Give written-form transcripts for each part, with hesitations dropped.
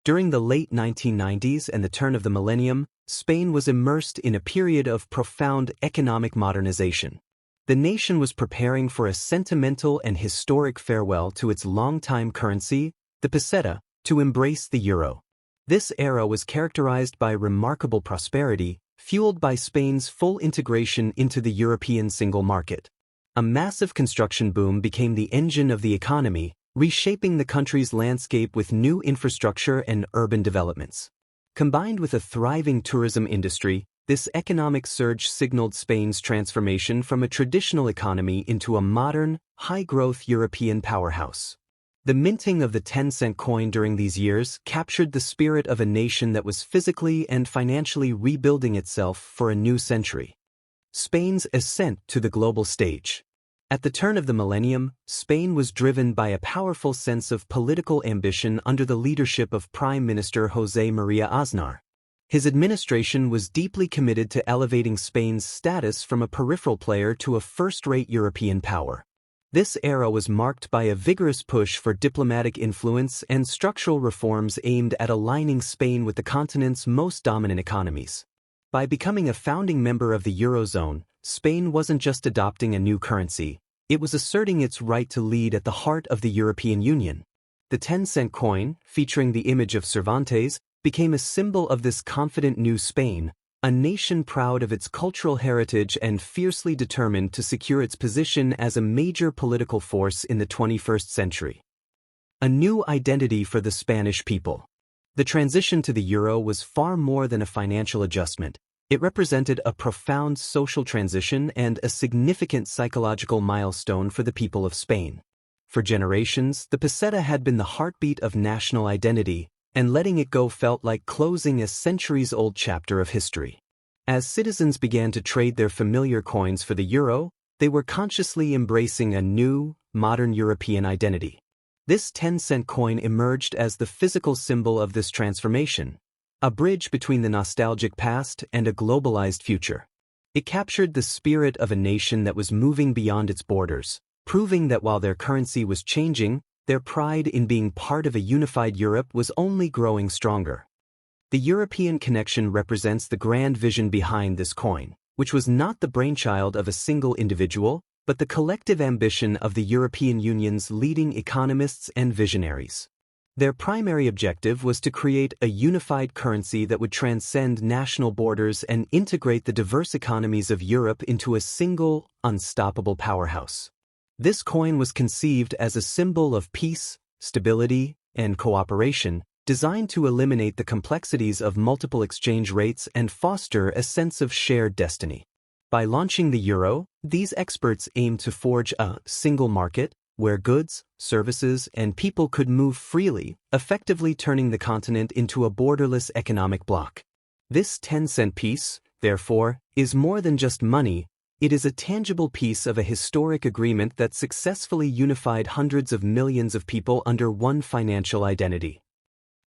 During the late 1990s and the turn of the millennium, Spain was immersed in a period of profound economic modernization. The nation was preparing for a sentimental and historic farewell to its longtime currency, the peseta, to embrace the euro. This era was characterized by remarkable prosperity, fueled by Spain's full integration into the European single market. A massive construction boom became the engine of the economy, reshaping the country's landscape with new infrastructure and urban developments. Combined with a thriving tourism industry, this economic surge signaled Spain's transformation from a traditional economy into a modern, high-growth European powerhouse. The minting of the 10-cent coin during these years captured the spirit of a nation that was physically and financially rebuilding itself for a new century. Spain's ascent to the global stage. At the turn of the millennium, Spain was driven by a powerful sense of political ambition under the leadership of Prime Minister José María Aznar. His administration was deeply committed to elevating Spain's status from a peripheral player to a first-rate European power. This era was marked by a vigorous push for diplomatic influence and structural reforms aimed at aligning Spain with the continent's most dominant economies. By becoming a founding member of the Eurozone, Spain wasn't just adopting a new currency, it was asserting its right to lead at the heart of the European Union. The 10-cent coin, featuring the image of Cervantes, became a symbol of this confident new Spain, a nation proud of its cultural heritage and fiercely determined to secure its position as a major political force in the 21st century. A new identity for the Spanish people. The transition to the euro was far more than a financial adjustment. It represented a profound social transition and a significant psychological milestone for the people of Spain. For generations, the peseta had been the heartbeat of national identity, and letting it go felt like closing a centuries-old chapter of history. As citizens began to trade their familiar coins for the euro, they were consciously embracing a new, modern European identity. This 10-cent coin emerged as the physical symbol of this transformation, a bridge between the nostalgic past and a globalized future. It captured the spirit of a nation that was moving beyond its borders, proving that while their currency was changing, their pride in being part of a unified Europe was only growing stronger. The European connection represents the grand vision behind this coin, which was not the brainchild of a single individual, but the collective ambition of the European Union's leading economists and visionaries. Their primary objective was to create a unified currency that would transcend national borders and integrate the diverse economies of Europe into a single, unstoppable powerhouse. This coin was conceived as a symbol of peace, stability, and cooperation, designed to eliminate the complexities of multiple exchange rates and foster a sense of shared destiny. By launching the euro, these experts aimed to forge a single market where goods, services, and people could move freely, effectively turning the continent into a borderless economic bloc. This 10-cent piece, therefore, is more than just money. It is a tangible piece of a historic agreement that successfully unified hundreds of millions of people under one financial identity.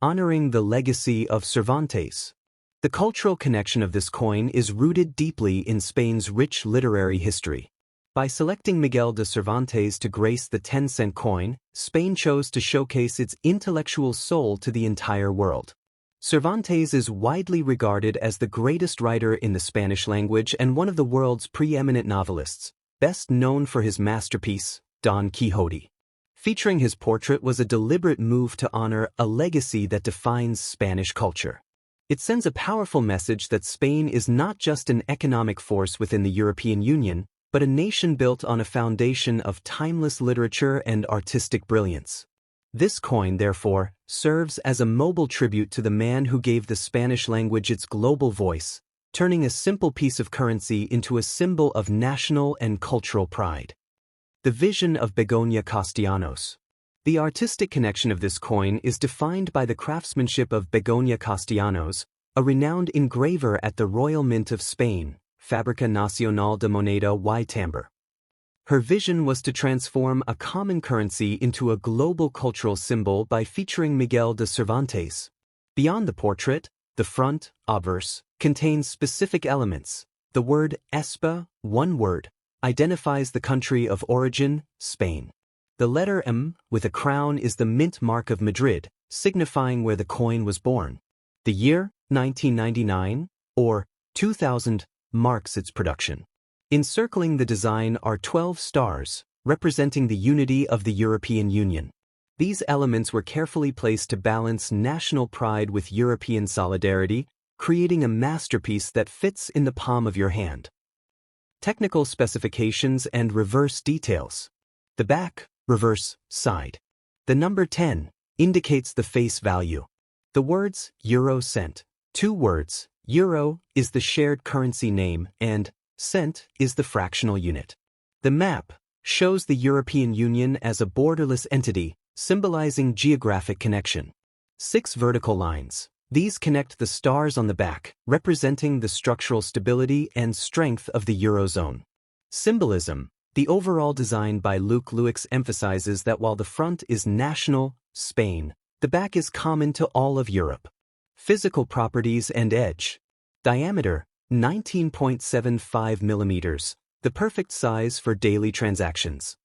Honoring the legacy of Cervantes. The cultural connection of this coin is rooted deeply in Spain's rich literary history. By selecting Miguel de Cervantes to grace the 10-cent coin, Spain chose to showcase its intellectual soul to the entire world. Cervantes is widely regarded as the greatest writer in the Spanish language and one of the world's preeminent novelists, best known for his masterpiece, Don Quixote. Featuring his portrait was a deliberate move to honor a legacy that defines Spanish culture. It sends a powerful message that Spain is not just an economic force within the European Union, but a nation built on a foundation of timeless literature and artistic brilliance. This coin, therefore, serves as a mobile tribute to the man who gave the Spanish language its global voice, turning a simple piece of currency into a symbol of national and cultural pride. The vision of Begoña Castellanos. The artistic connection of this coin is defined by the craftsmanship of Begoña Castellanos, a renowned engraver at the Royal Mint of Spain, Fábrica Nacional de Moneda y Timbre. Her vision was to transform a common currency into a global cultural symbol by featuring Miguel de Cervantes. Beyond the portrait, the front, obverse, contains specific elements. The word Espa, one word, identifies the country of origin, Spain. The letter M, with a crown, is the mint mark of Madrid, signifying where the coin was born. The year, 1999, or 2000, marks its production. Encircling the design are 12 stars, representing the unity of the European Union. These elements were carefully placed to balance national pride with European solidarity, creating a masterpiece that fits in the palm of your hand. Technical specifications and reverse details. The back, reverse, side. The number 10 indicates the face value. The words euro cent, 2 words, euro is the shared currency name and cent is the fractional unit. The map shows the European Union as a borderless entity, symbolizing geographic connection. 6 vertical lines. These connect the stars on the back, representing the structural stability and strength of the Eurozone. Symbolism. The overall design by Luc Louix emphasizes that while the front is national, Spain, the back is common to all of Europe. Physical properties and edge. Diameter, 19.75 millimeters, the perfect size for daily transactions.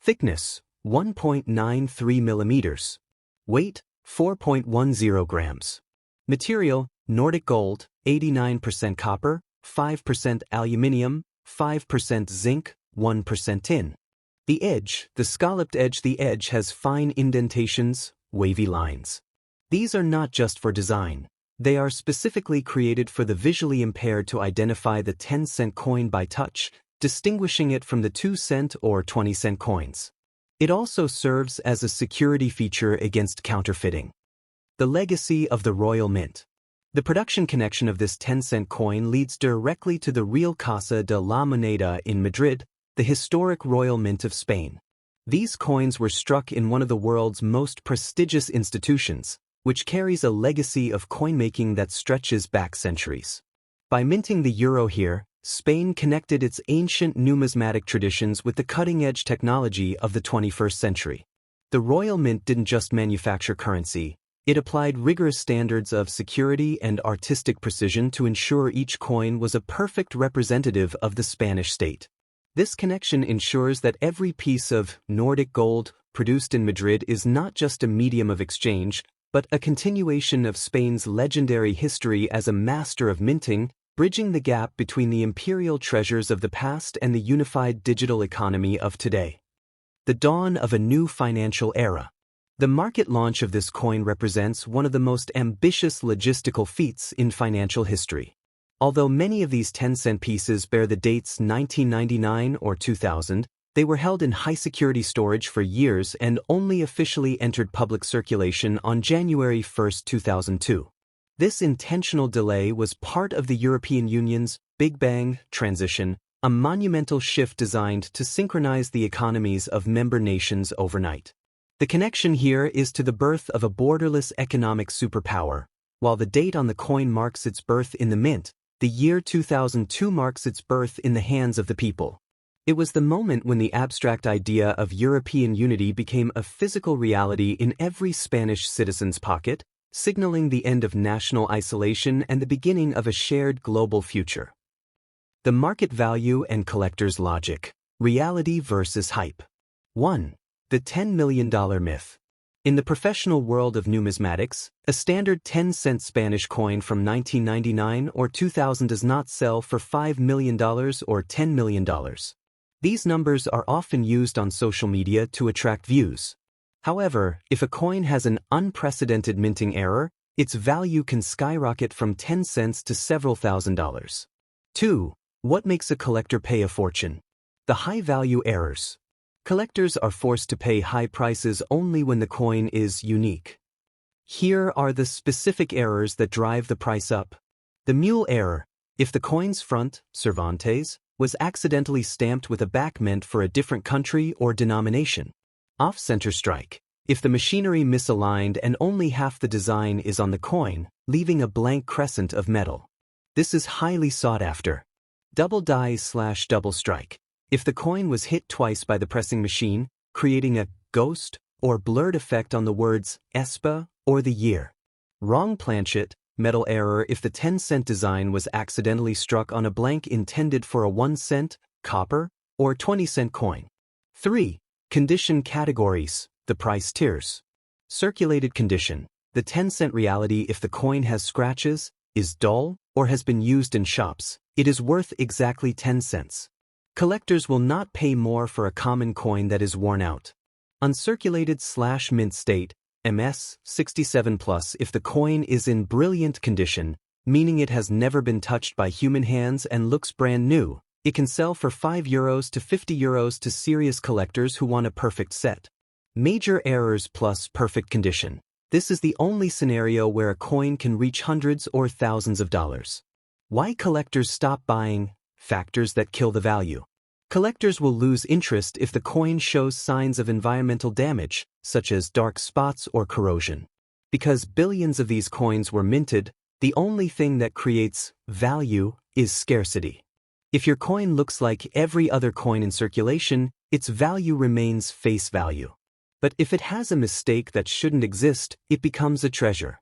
Thickness, 1.93 millimeters. Weight, 4.10 grams. Material, Nordic gold, 89% copper, 5% aluminium, 5% zinc, 1% tin. The edge, the scalloped edge. The edge has fine indentations, wavy lines. These are not just for design. They are specifically created for the visually impaired to identify the 10-cent coin by touch, distinguishing it from the 2-cent or 20-cent coins. It also serves as a security feature against counterfeiting. The legacy of the Royal Mint. The production connection of this 10-cent coin leads directly to the Real Casa de la Moneda in Madrid, the historic Royal Mint of Spain. These coins were struck in one of the world's most prestigious institutions, which carries a legacy of coin-making that stretches back centuries. By minting the euro here, Spain connected its ancient numismatic traditions with the cutting-edge technology of the 21st century. The Royal Mint didn't just manufacture currency, it applied rigorous standards of security and artistic precision to ensure each coin was a perfect representative of the Spanish state. This connection ensures that every piece of Nordic gold produced in Madrid is not just a medium of exchange, but a continuation of Spain's legendary history as a master of minting, bridging the gap between the imperial treasures of the past and the unified digital economy of today. The dawn of a new financial era. The market launch of this coin represents one of the most ambitious logistical feats in financial history. Although many of these 10-cent pieces bear the dates 1999 or 2000, they were held in high-security storage for years and only officially entered public circulation on January 1, 2002. This intentional delay was part of the European Union's Big Bang transition, a monumental shift designed to synchronize the economies of member nations overnight. The connection here is to the birth of a borderless economic superpower. While the date on the coin marks its birth in the mint, the year 2002 marks its birth in the hands of the people. It was the moment when the abstract idea of European unity became a physical reality in every Spanish citizen's pocket, signaling the end of national isolation and the beginning of a shared global future. The market value and collector's logic. Reality versus hype. 1. The $10 million myth. In the professional world of numismatics, a standard 10-cent Spanish coin from 1999 or 2000 does not sell for $5 million or $10 million. These numbers are often used on social media to attract views. However, if a coin has an unprecedented minting error, its value can skyrocket from 10 cents to several $1,000s. 2. What makes a collector pay a fortune? The high-value errors. Collectors are forced to pay high prices only when the coin is unique. Here are the specific errors that drive the price up. The mule error. If the coin's front, Cervantes, was accidentally stamped with a back meant for a different country or denomination. Off-center strike. If the machinery misaligned and only half the design is on the coin, leaving a blank crescent of metal. This is highly sought after. Double die/double strike. If the coin was hit twice by the pressing machine, creating a ghost or blurred effect on the words ESPA or the year. Wrong planchet, metal error. If the 10-cent design was accidentally struck on a blank intended for a 1-cent, copper, or 20-cent coin. 3. Condition categories, the price tiers. Circulated condition. The 10-cent reality: if the coin has scratches, is dull, or has been used in shops, it is worth exactly 10 cents. Collectors will not pay more for a common coin that is worn out. Uncirculated/mint state, MS 67+. If the coin is in brilliant condition, meaning it has never been touched by human hands and looks brand new, it can sell for €5 to €50 to serious collectors who want a perfect set. Major errors plus perfect condition. This is the only scenario where a coin can reach hundreds or thousands of dollars. Why collectors stop buying? Factors that kill the value. Collectors will lose interest if the coin shows signs of environmental damage, such as dark spots or corrosion. Because billions of these coins were minted, the only thing that creates value is scarcity. If your coin looks like every other coin in circulation, its value remains face value. But if it has a mistake that shouldn't exist, it becomes a treasure.